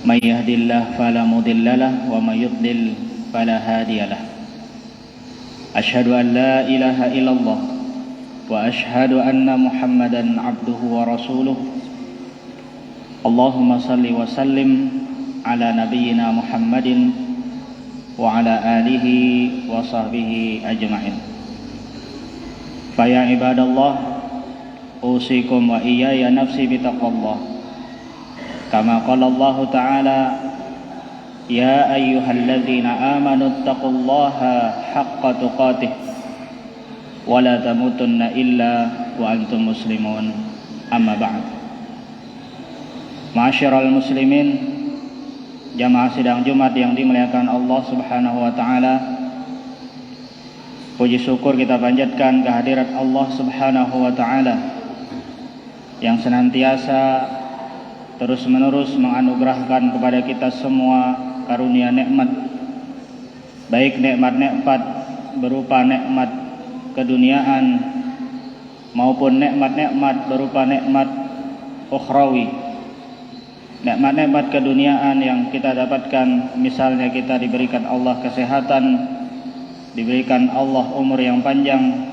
من يهد الله فلا مضل له ومن يضلل فلا هادي له. أشهد أن لا إله إلا الله وأشهد أن محمدا عبده ورسوله. اللهم صل وسلم على نبينا محمد وعلى آله وصحبه أجمعين. فيا عباد الله أوصيكم وإياي نفسي بتقوى الله كما قال الله تعالى يا أيها الذين آمنوا اتقوا الله حق تقاته ولا تموتن إلا وأنتم مسلمون. أما بعد. Ma'asyiral muslimin, jamaah sidang Jumat yang dimuliakan Allah Subhanahu wa taala. Puji syukur kita panjatkan kehadirat Allah Subhanahu wa taala yang senantiasa terus-menerus menganugerahkan kepada kita semua karunia nikmat, baik nikmat-nikmat berupa nikmat keduniaan maupun nikmat-nikmat berupa nikmat ukhrawi. Nikmat-nikmat keduniaan yang kita dapatkan, misalnya kita diberikan Allah kesehatan, diberikan Allah umur yang panjang,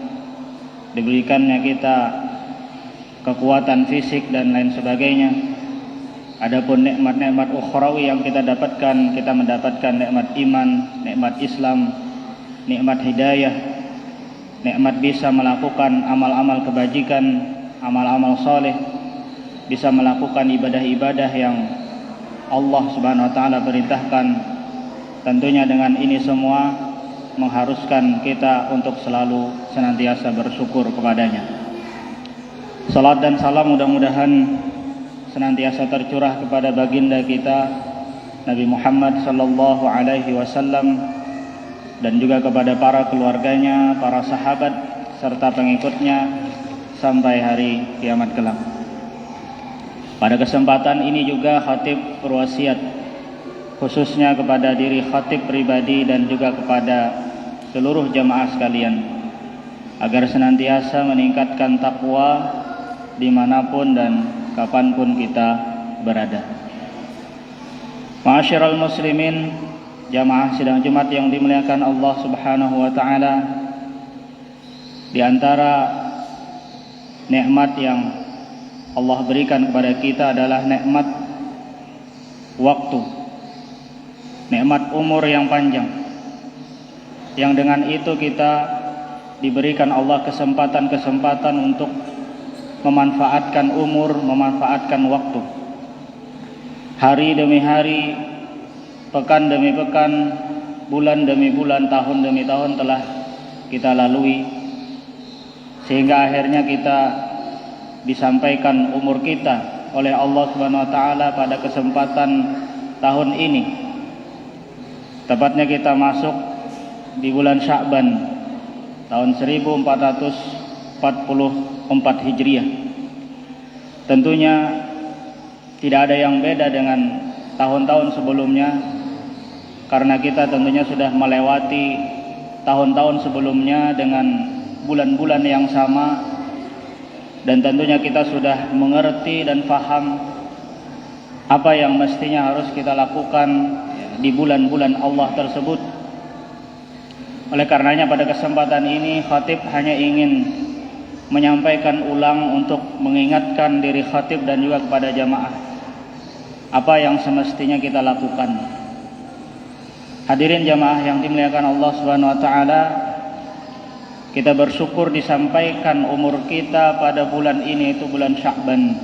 diberikannya kita kekuatan fisik dan lain sebagainya. Adapun nikmat-nikmat ukhrawi yang kita dapatkan, kita mendapatkan nikmat iman, nikmat Islam, nikmat hidayah, nikmat bisa melakukan amal-amal kebajikan, amal-amal soleh, bisa melakukan ibadah-ibadah yang Allah Subhanahu wa taala perintahkan. Tentunya dengan ini semua mengharuskan kita untuk selalu senantiasa bersyukur kepadanya. Salat dan salam mudah-mudahan senantiasa tercurah kepada baginda kita Nabi Muhammad sallallahu alaihi wasallam dan juga kepada para keluarganya, para sahabat serta pengikutnya sampai hari kiamat kelak. Pada kesempatan ini juga khatib berwasiat khususnya kepada diri khatib pribadi dan juga kepada seluruh jamaah sekalian agar senantiasa meningkatkan takwa dimanapun dan kapanpun kita berada. Ma'asyiral muslimin, jamaah sidang Jumat yang dimuliakan Allah Subhanahu wa taala, di antara nikmat yang Allah berikan kepada kita adalah nikmat waktu, nikmat umur yang panjang, yang dengan itu kita diberikan Allah kesempatan-kesempatan untuk memanfaatkan umur, memanfaatkan waktu. Hari demi hari, pekan demi pekan, bulan demi bulan, tahun demi tahun telah kita lalui, sehingga akhirnya kita disampaikan umur kita oleh Allah Subhanahu wa taala pada kesempatan tahun ini. Tepatnya kita masuk di bulan Sya'ban tahun 1444 Hijriah. Tentunya tidak ada yang beda dengan tahun-tahun sebelumnya, karena kita tentunya sudah melewati tahun-tahun sebelumnya dengan bulan-bulan yang sama. Dan tentunya kita sudah mengerti dan faham apa yang mestinya harus kita lakukan di bulan-bulan Allah tersebut. Oleh karenanya pada kesempatan ini khatib hanya ingin menyampaikan ulang untuk mengingatkan diri khatib dan juga kepada jamaah apa yang semestinya kita lakukan. Hadirin jamaah yang dimuliakan Allah Subhanahu wa taala, kita bersyukur disampaikan umur kita pada bulan ini, itu bulan Sya'ban,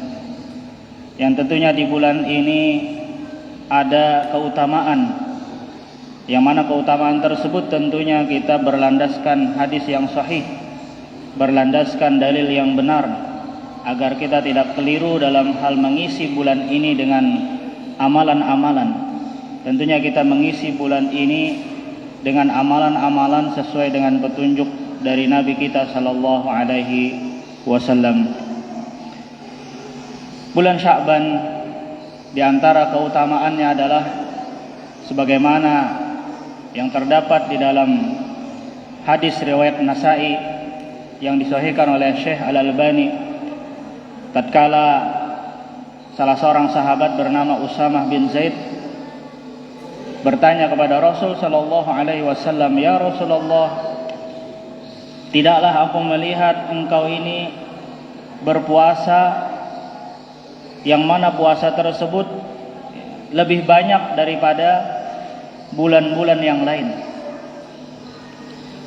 yang tentunya di bulan ini ada keutamaan, yang mana keutamaan tersebut tentunya kita berlandaskan hadis yang sahih, berlandaskan dalil yang benar, agar kita tidak keliru dalam hal mengisi bulan ini dengan amalan-amalan. Tentunya kita mengisi bulan ini dengan amalan-amalan sesuai dengan petunjuk dari Nabi kita sallallahu alaihi wasallam. Bulan Sya'ban di antara keutamaannya adalah sebagaimana yang terdapat di dalam hadis riwayat Nasa'i yang disahihkan oleh Syekh Al-Albani, tatkala salah seorang sahabat bernama Usamah bin Zaid bertanya kepada Rasul sallallahu alaihi wasallam, "Ya Rasulullah, tidaklah aku melihat engkau ini berpuasa yang mana puasa tersebut lebih banyak daripada bulan-bulan yang lain."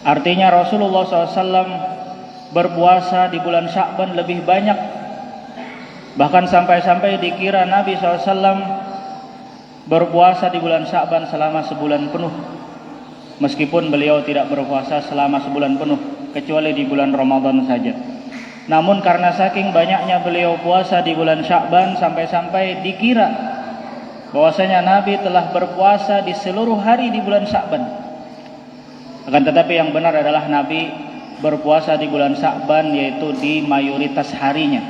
Artinya Rasulullah SAW berpuasa di bulan Sya'ban lebih banyak. Bahkan sampai-sampai dikira Nabi SAW berpuasa di bulan Sya'ban selama sebulan penuh, meskipun beliau tidak berpuasa selama sebulan penuh, kecuali di bulan Ramadan saja. Namun karena saking banyaknya beliau puasa di bulan Sya'ban, sampai-sampai dikira bahwasanya Nabi telah berpuasa di seluruh hari di bulan Sya'ban. Akan tetapi yang benar adalah Nabi berpuasa di bulan Sya'ban, yaitu di mayoritas harinya,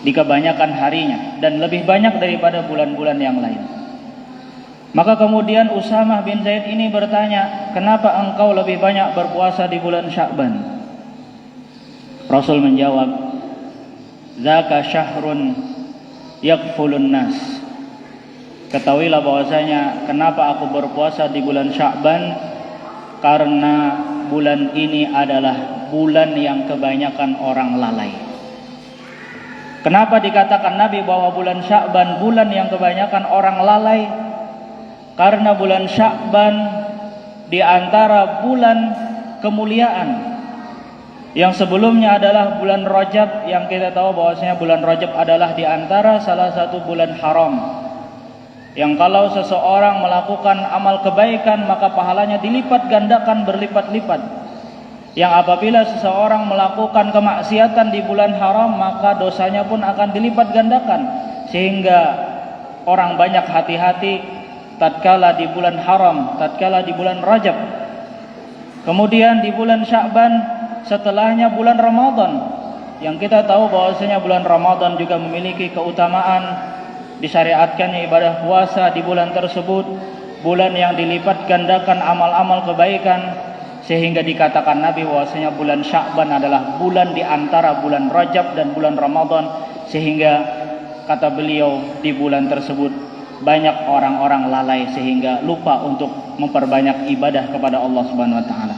di kebanyakan harinya, dan lebih banyak daripada bulan-bulan yang lain. Maka kemudian Usamah bin Zaid ini bertanya, "Kenapa engkau lebih banyak berpuasa di bulan Sya'ban?" Rasul menjawab, "Zaka syahrun yakfulun nas." Ketahuilah bahwasanya kenapa aku berpuasa di bulan Sya'ban, karena bulan ini adalah bulan yang kebanyakan orang lalai. Kenapa dikatakan Nabi bahwa bulan Sya'ban bulan yang kebanyakan orang lalai? Karena bulan Sya'ban di antara bulan kemuliaan. Yang sebelumnya adalah bulan Rajab, yang kita tahu bahwasanya bulan Rajab adalah di antara salah satu bulan haram, yang kalau seseorang melakukan amal kebaikan maka pahalanya dilipat gandakan berlipat-lipat. Yang apabila seseorang melakukan kemaksiatan di bulan haram maka dosanya pun akan dilipat gandakan. Sehingga orang banyak hati-hati tatkala di bulan haram, tatkala di bulan Rajab. Kemudian di bulan Sya'ban, setelahnya bulan Ramadan, yang kita tahu bahwasanya bulan Ramadan juga memiliki keutamaan, disyariatkannya ibadah puasa di bulan tersebut, bulan yang dilipat gandakan amal-amal kebaikan, sehingga dikatakan Nabi bahwasanya bulan Sya'ban adalah bulan di antara bulan Rajab dan bulan Ramadan, sehingga kata beliau di bulan tersebut banyak orang-orang lalai sehingga lupa untuk memperbanyak ibadah kepada Allah Subhanahu wa taala.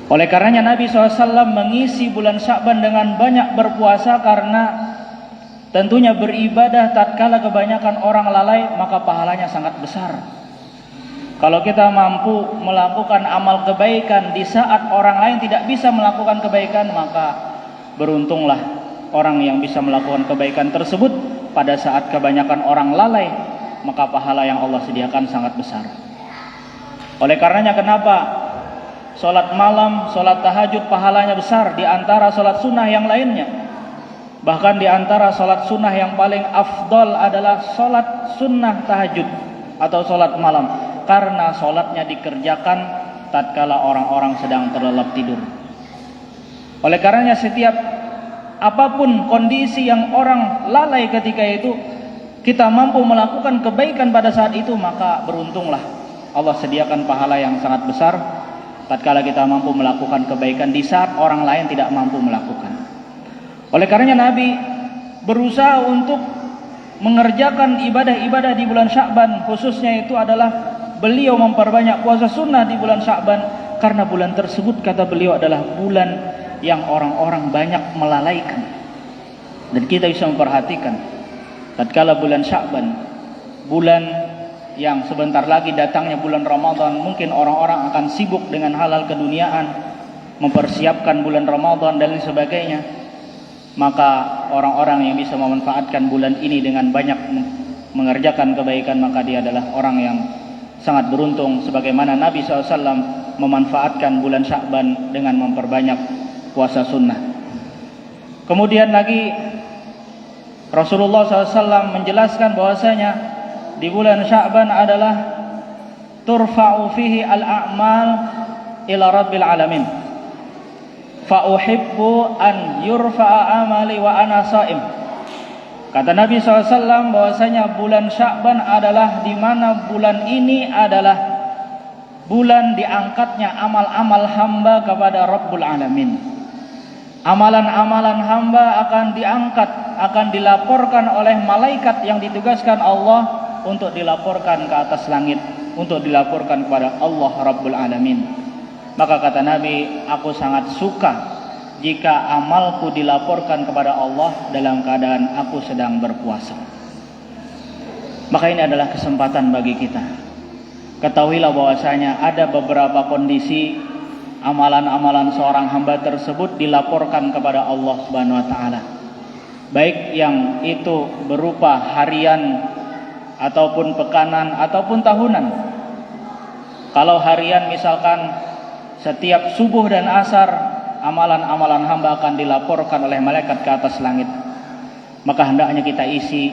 Oleh karenanya Nabi SAW mengisi bulan Sya'ban dengan banyak berpuasa, karena tentunya beribadah tatkala kebanyakan orang lalai maka pahalanya sangat besar. Kalau kita mampu melakukan amal kebaikan di saat orang lain tidak bisa melakukan kebaikan, maka beruntunglah orang yang bisa melakukan kebaikan tersebut pada saat kebanyakan orang lalai, maka pahala yang Allah sediakan sangat besar. Oleh karenanya kenapa sholat malam, sholat tahajud pahalanya besar di antara sholat sunnah yang lainnya. Bahkan di antara sholat sunnah yang paling afdol adalah sholat sunnah tahajud atau sholat malam, karena sholatnya dikerjakan tatkala orang-orang sedang terlelap tidur. Oleh karenanya setiap apapun kondisi yang orang lalai ketika itu, kita mampu melakukan kebaikan pada saat itu, maka beruntunglah. Allah sediakan pahala yang sangat besar tatkala kita mampu melakukan kebaikan di saat orang lain tidak mampu melakukan. Oleh karenanya Nabi berusaha untuk mengerjakan ibadah-ibadah di bulan Sya'ban, khususnya itu adalah beliau memperbanyak puasa sunnah di bulan Sya'ban, karena bulan tersebut kata beliau adalah bulan yang orang-orang banyak melalaikan. Dan kita bisa memperhatikan tatkala bulan Sya'ban, bulan yang sebentar lagi datangnya bulan Ramadan, mungkin orang-orang akan sibuk dengan hal-hal keduniaan, mempersiapkan bulan Ramadan dan lain sebagainya. Maka orang-orang yang bisa memanfaatkan bulan ini dengan banyak mengerjakan kebaikan, maka dia adalah orang yang sangat beruntung, sebagaimana Nabi SAW memanfaatkan bulan Sya'ban dengan memperbanyak puasa sunnah. Kemudian lagi Rasulullah SAW menjelaskan bahwasanya di bulan Sya'ban adalah turfa'u fihi al-a'mal ila rabbil alamin, fa uhibbu an yurfa'a amali wa ana sha'im. Kata Nabi SAW bahwasanya bulan Sya'ban adalah di mana bulan ini adalah bulan diangkatnya amal-amal hamba kepada Rabbul Alamin. Amalan-amalan hamba akan diangkat, akan dilaporkan oleh malaikat yang ditugaskan Allah untuk dilaporkan ke atas langit, untuk dilaporkan kepada Allah Rabbul Alamin. Maka kata Nabi, aku sangat suka jika amalku dilaporkan kepada Allah dalam keadaan aku sedang berpuasa. Maka ini adalah kesempatan bagi kita. Ketahuilah bahwasanya ada beberapa kondisi amalan-amalan seorang hamba tersebut dilaporkan kepada Allah Subhanahu wa taala. Baik yang itu berupa harian ataupun pekanan ataupun tahunan. Kalau harian misalkan setiap subuh dan asar amalan-amalan hamba akan dilaporkan oleh malaikat ke atas langit. Maka hendaknya kita isi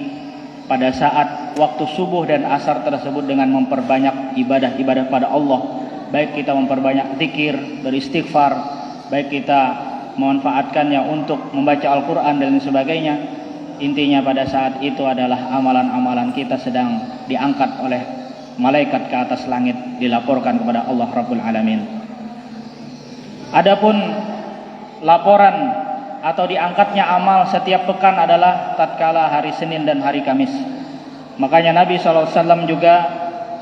pada saat waktu subuh dan asar tersebut dengan memperbanyak ibadah-ibadah pada Allah. Baik kita memperbanyak zikir, beristighfar, baik kita memanfaatkannya untuk membaca Al-Quran dan sebagainya. Intinya pada saat itu adalah amalan-amalan kita sedang diangkat oleh malaikat ke atas langit, dilaporkan kepada Allah Rabbul Alamin. Adapun laporan atau diangkatnya amal setiap pekan adalah tatkala hari Senin dan hari Kamis. Makanya Nabi SAW juga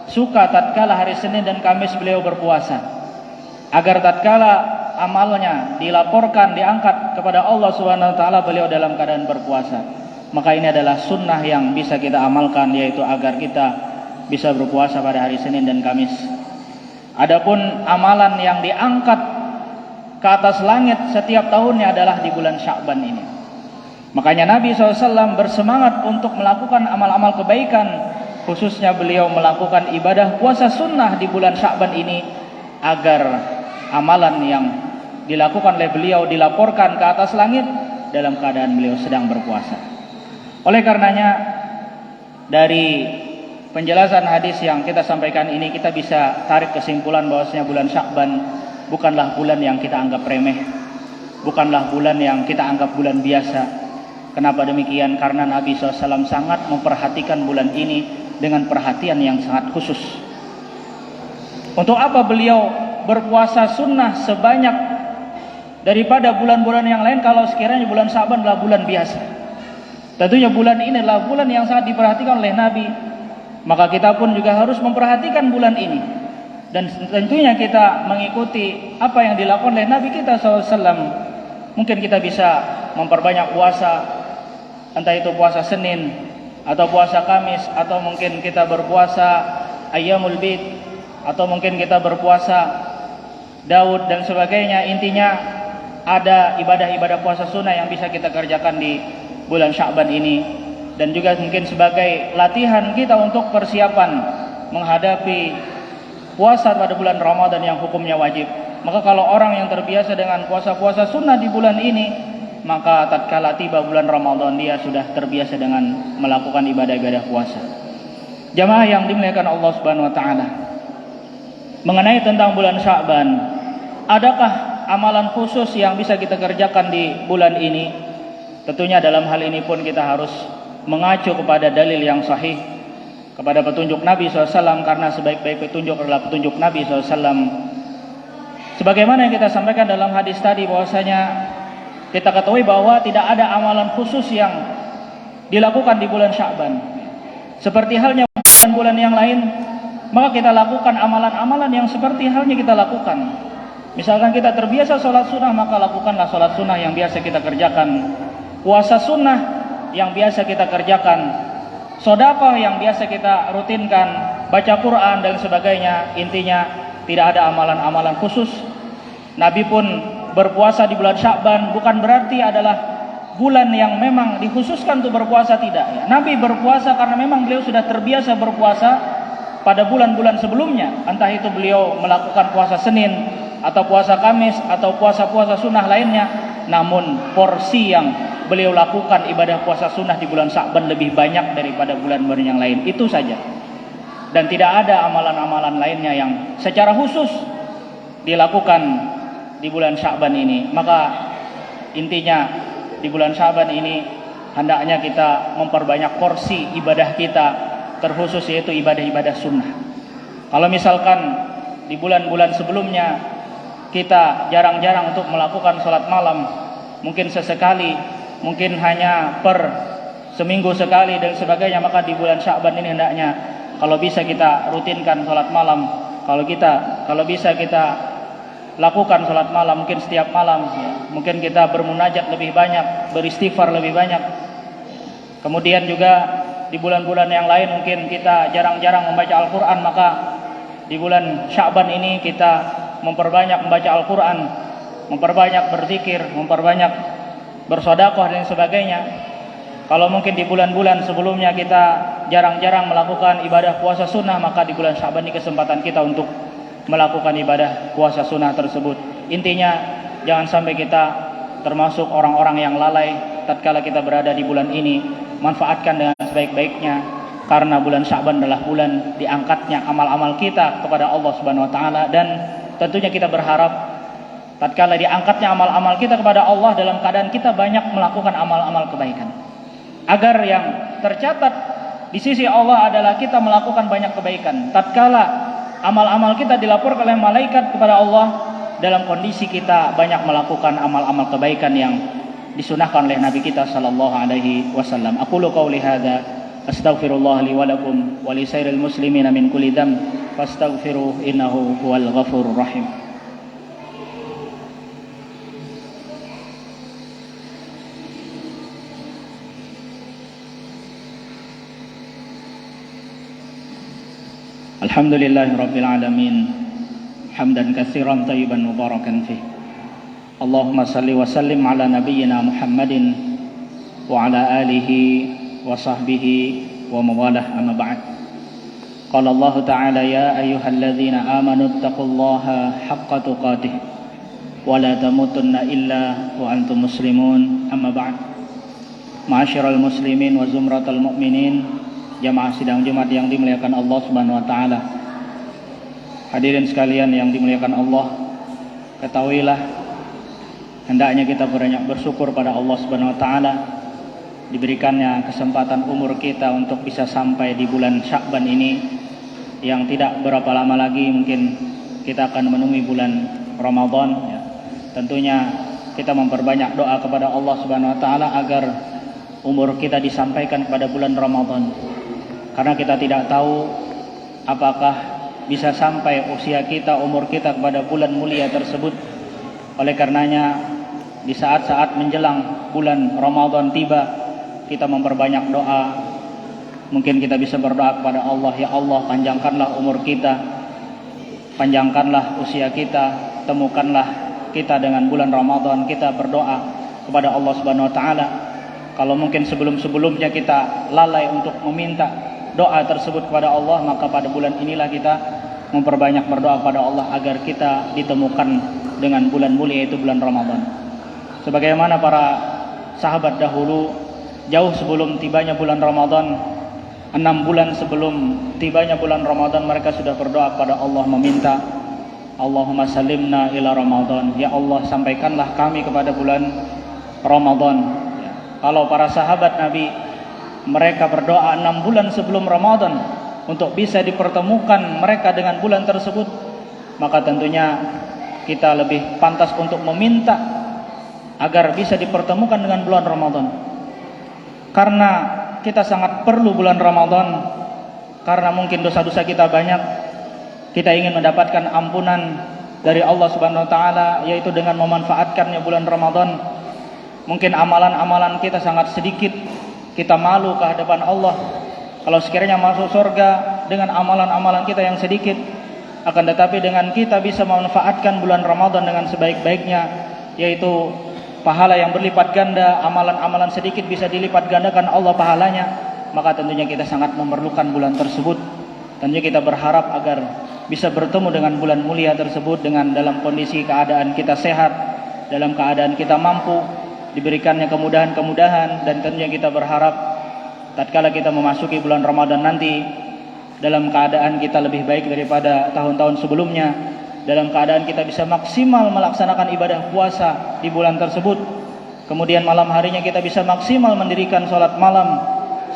suka tatkala hari Senin dan Kamis beliau berpuasa, agar tatkala amalnya dilaporkan, diangkat kepada Allah Subhanahu wa taala, beliau dalam keadaan berpuasa. Maka ini adalah sunnah yang bisa kita amalkan, yaitu agar kita bisa berpuasa pada hari Senin dan Kamis. Adapun amalan yang diangkat ke atas langit setiap tahunnya adalah di bulan Sya'ban ini. Makanya Nabi SAW bersemangat untuk melakukan amal-amal kebaikan, khususnya beliau melakukan ibadah puasa sunnah di bulan Sya'ban ini, agar amalan yang dilakukan oleh beliau dilaporkan ke atas langit dalam keadaan beliau sedang berpuasa. Oleh karenanya, dari penjelasan hadis yang kita sampaikan ini, kita bisa tarik kesimpulan bahwasanya bulan Sya'ban bukanlah bulan yang kita anggap remeh, bukanlah bulan yang kita anggap bulan biasa. Kenapa demikian? Karena Nabi SAW sangat memperhatikan bulan ini dengan perhatian yang sangat khusus. Untuk apa beliau berpuasa sunnah sebanyak daripada bulan-bulan yang lain kalau sekiranya bulan Sya'ban adalah bulan biasa? Tentunya bulan ini adalah bulan yang sangat diperhatikan oleh Nabi. Maka kita pun juga harus memperhatikan bulan ini. Dan tentunya kita mengikuti apa yang dilakukan oleh Nabi kita SAW. Mungkin kita bisa memperbanyak puasa, entah itu puasa Senin atau puasa Kamis, atau mungkin kita berpuasa Ayyamul Bid, atau mungkin kita berpuasa Daud dan sebagainya. Intinya ada ibadah-ibadah puasa sunnah yang bisa kita kerjakan di bulan Sya'ban ini, dan juga mungkin sebagai latihan kita untuk persiapan menghadapi puasa pada bulan Ramadan yang hukumnya wajib. Maka kalau orang yang terbiasa dengan puasa-puasa sunnah di bulan ini, maka tatkala tiba bulan Ramadan dia sudah terbiasa dengan melakukan ibadah-ibadah puasa. Jamaah yang dimuliakan Allah Subhanahu wa taala, mengenai tentang bulan Sya'ban, adakah amalan khusus yang bisa kita kerjakan di bulan ini? Tentunya dalam hal ini pun kita harus mengacu kepada dalil yang sahih, kepada petunjuk Nabi SAW, karena sebaik-baik petunjuk adalah petunjuk Nabi SAW. Sebagaimana yang kita sampaikan dalam hadis tadi, bahwasanya kita ketahui bahwa tidak ada amalan khusus yang dilakukan di bulan Sya'ban. Seperti halnya bulan-bulan yang lain, maka kita lakukan amalan-amalan yang seperti halnya kita lakukan. Misalkan kita terbiasa sholat sunnah, maka lakukanlah sholat sunnah yang biasa kita kerjakan. Puasa sunnah yang biasa kita kerjakan. Sedekah yang biasa kita rutinkan. Baca Quran dan sebagainya. Intinya tidak ada amalan-amalan khusus. Nabi pun berpuasa di bulan Sya'ban bukan berarti adalah bulan yang memang dikhususkan untuk berpuasa, tidak ya. Nabi berpuasa karena memang beliau sudah terbiasa berpuasa pada bulan-bulan sebelumnya, entah itu beliau melakukan puasa Senin atau puasa Kamis atau puasa-puasa sunnah lainnya. Namun porsi yang beliau lakukan ibadah puasa sunnah di bulan Sya'ban lebih banyak daripada bulan-bulan yang lain, itu saja. Dan tidak ada amalan-amalan lainnya yang secara khusus dilakukan di bulan Sya'ban ini. Maka intinya di bulan Sya'ban ini hendaknya kita memperbanyak porsi ibadah kita, terkhusus yaitu ibadah-ibadah sunnah. Kalau misalkan di bulan-bulan sebelumnya kita jarang-jarang untuk melakukan sholat malam, mungkin sesekali, mungkin hanya per seminggu sekali dan sebagainya, maka di bulan Sya'ban ini hendaknya kalau bisa kita rutinkan salat malam. Kalau bisa kita lakukan salat malam mungkin setiap malam, ya. Mungkin kita bermunajat lebih banyak, beristighfar lebih banyak. Kemudian juga di bulan-bulan yang lain mungkin kita jarang-jarang membaca Al-Quran, maka di bulan Sya'ban ini kita memperbanyak membaca Al-Quran, memperbanyak berzikir, memperbanyak bersedekah dan sebagainya. Kalau mungkin di bulan-bulan sebelumnya kita jarang-jarang melakukan ibadah puasa sunnah, maka di bulan Sya'ban ini kesempatan kita untuk melakukan ibadah puasa sunnah tersebut. Intinya jangan sampai kita termasuk orang-orang yang lalai tatkala kita berada di bulan ini. Manfaatkan dengan sebaik-baiknya, karena bulan Sya'ban adalah bulan diangkatnya amal-amal kita kepada Allah Subhanahu wa taala, dan tentunya kita berharap tatkala diangkatnya amal-amal kita kepada Allah dalam keadaan kita banyak melakukan amal-amal kebaikan, agar yang tercatat di sisi Allah adalah kita melakukan banyak kebaikan. Tatkala amal-amal kita dilaporkan oleh malaikat kepada Allah dalam kondisi kita banyak melakukan amal-amal kebaikan yang disunahkan oleh Nabi kita sallallahu alaihi wasallam. Aqulu qauli hadza astaghfirullah li wa lakum wa li sairil muslimina min kulli dzamb fastaghfiruhu innahu huwal ghafurur rahim. Alhamdulillahirabbil alamin hamdan katsiran thayyiban mubarakan fih. Allahumma salli wa sallim ala nabiyyina Muhammadin wa ala alihi wa sahbihi wa mawalah, amma ba'd. Qala Allah ta'ala ya ayyuhalladzina amanu taqullaha haqqa tuqatih wa la tamutunna illa wa antum muslimun, amma ba'd. Ma'asyiral muslimin wa zumratal mu'minin, jamaah sidang Jumat yang dimuliakan Allah Subhanahu wa taala. Hadirin sekalian yang dimuliakan Allah, ketahuilah hendaknya kita banyak bersyukur pada Allah Subhanahu wa taala diberikannya kesempatan umur kita untuk bisa sampai di bulan Sya'ban ini, yang tidak berapa lama lagi mungkin kita akan menemui bulan Ramadan, ya. Tentunya kita memperbanyak doa kepada Allah Subhanahu wa taala agar umur kita disampaikan pada bulan Ramadan, karena kita tidak tahu apakah bisa sampai usia kita, umur kita kepada bulan mulia tersebut. Oleh karenanya di saat-saat menjelang bulan Ramadan tiba, kita memperbanyak doa. Mungkin kita bisa berdoa kepada Allah, ya Allah, panjangkanlah umur kita, panjangkanlah usia kita, temukanlah kita dengan bulan Ramadan. Kita berdoa kepada Allah Subhanahu wa taala. Kalau mungkin sebelum-sebelumnya kita lalai untuk meminta doa tersebut kepada Allah, maka pada bulan inilah kita memperbanyak berdoa kepada Allah agar kita ditemukan dengan bulan mulia, yaitu bulan Ramadan. Sebagaimana para sahabat dahulu, jauh sebelum tibanya bulan Ramadan, 6 bulan sebelum tibanya bulan Ramadan, mereka sudah berdoa kepada Allah meminta, Allahumma salimna ila Ramadan, ya Allah, sampaikanlah kami kepada bulan Ramadan. Ya. Kalau para sahabat Nabi, mereka berdoa 6 bulan sebelum Ramadan untuk bisa dipertemukan mereka dengan bulan tersebut, maka tentunya kita lebih pantas untuk meminta agar bisa dipertemukan dengan bulan Ramadan. Karena kita sangat perlu bulan Ramadan, karena mungkin dosa-dosa kita banyak. Kita ingin mendapatkan ampunan dari Allah Subhanahu wa taala, yaitu dengan memanfaatkannya bulan Ramadan. Mungkin amalan-amalan kita sangat sedikit, kita malu ke hadapan Allah kalau sekiranya masuk surga dengan amalan-amalan kita yang sedikit. Akan tetapi dengan kita bisa memanfaatkan bulan Ramadan dengan sebaik-baiknya, yaitu pahala yang berlipat ganda, amalan-amalan sedikit bisa dilipat gandakan Allah pahalanya, maka tentunya kita sangat memerlukan bulan tersebut. Tentunya kita berharap agar bisa bertemu dengan bulan mulia tersebut dengan dalam kondisi keadaan kita sehat, dalam keadaan kita mampu, diberikannya kemudahan-kemudahan, dan tentunya kita berharap tatkala kita memasuki bulan Ramadan nanti dalam keadaan kita lebih baik daripada tahun-tahun sebelumnya, dalam keadaan kita bisa maksimal melaksanakan ibadah puasa di bulan tersebut. Kemudian malam harinya kita bisa maksimal mendirikan salat malam,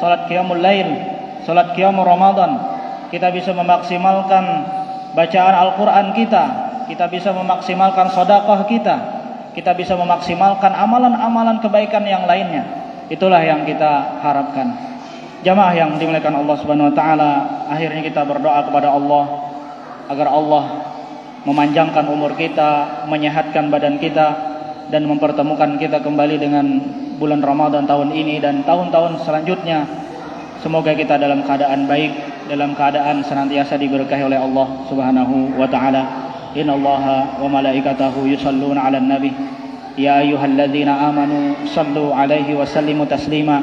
salat qiyamul lail, salat qiyamul Ramadan. Kita bisa memaksimalkan bacaan Al-Quran kita bisa memaksimalkan sedekah kita bisa memaksimalkan amalan-amalan kebaikan yang lainnya. Itulah yang kita harapkan. Jamaah yang dimuliakan Allah Subhanahu wa taala, akhirnya kita berdoa kepada Allah agar Allah memanjangkan umur kita, menyehatkan badan kita, dan mempertemukan kita kembali dengan bulan Ramadan tahun ini dan tahun-tahun selanjutnya. Semoga kita dalam keadaan baik, dalam keadaan senantiasa diberkahi oleh Allah Subhanahu wa taala. Innallaha wa malaikatahu yusholluna 'alan nabi. Ya ayyuhalladzina amanu shallu 'alaihi wa sallimu taslima.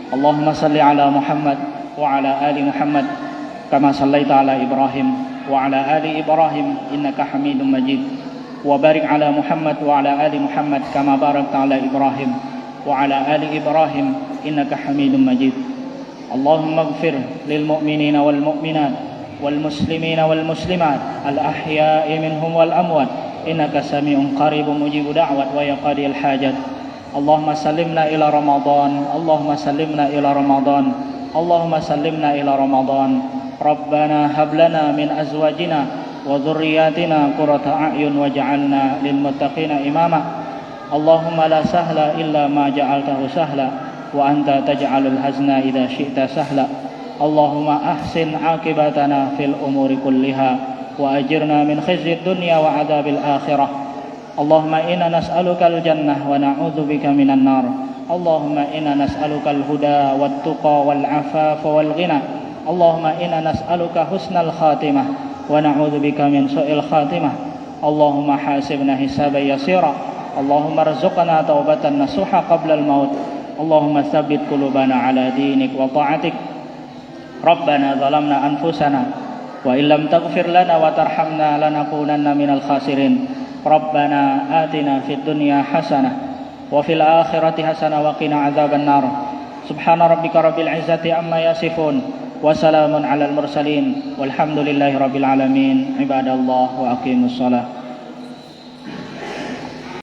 Allahumma shalli 'ala Muhammad wa 'ala ali Muhammad kama shallaita 'ala Ibrahim wa 'ala ali Ibrahim innaka Hamidum Majid. Wa barik 'ala Muhammad wa 'ala ali Muhammad kama barakta 'ala Ibrahim wa 'ala ali Ibrahim innaka Hamidum Majid. اللهم اغفر للمؤمنين والمؤمنات والمسلمين والمسلمات الأحياء منهم والأموات إنك سميع قريب مجيب دعوة ويقضي الحاجات. اللهم سلمنا إلى رمضان، اللهم سلمنا إلى رمضان، اللهم سلمنا إلى رمضان. ربنا هب لنا من أزواجنا وذرياتنا قرة أعين واجعلنا للمتقين إماما. اللهم لا سهل إلا ما جعلته سهلا وأنت تجعل الحزن إذا شئت سهلا. اللهم أحسن عاقبتنا في الأمور كلها وأجرنا من خزي الدنيا وعذاب الآخرة. اللهم إنا نسألك الجنة ونعوذ بك من النار. اللهم إنا نسألك الهدى والتقى والعفاف والغنى. اللهم إنا نسألك حسن الخاتمة ونعوذ بك من سوء الخاتمة. اللهم حاسبنا حسابا يسيرا. اللهم ارزقنا توبة نصوحا قبل الموت. اللهم ثبت قلوبنا على دينك وطاعتك. ربنا ظلمنا أنفسنا وإن لم تغفر لنا وترحمنا لنكونن من الخاسرين. ربنا آتنا في الدنيا حسنة وفي الآخرة حسنة وقنا عذاب النار. سبحان ربك رب العزة عما يصفون وسلام على المرسلين والحمد لله رب العالمين. عباد الله وأقيموا الصلاة.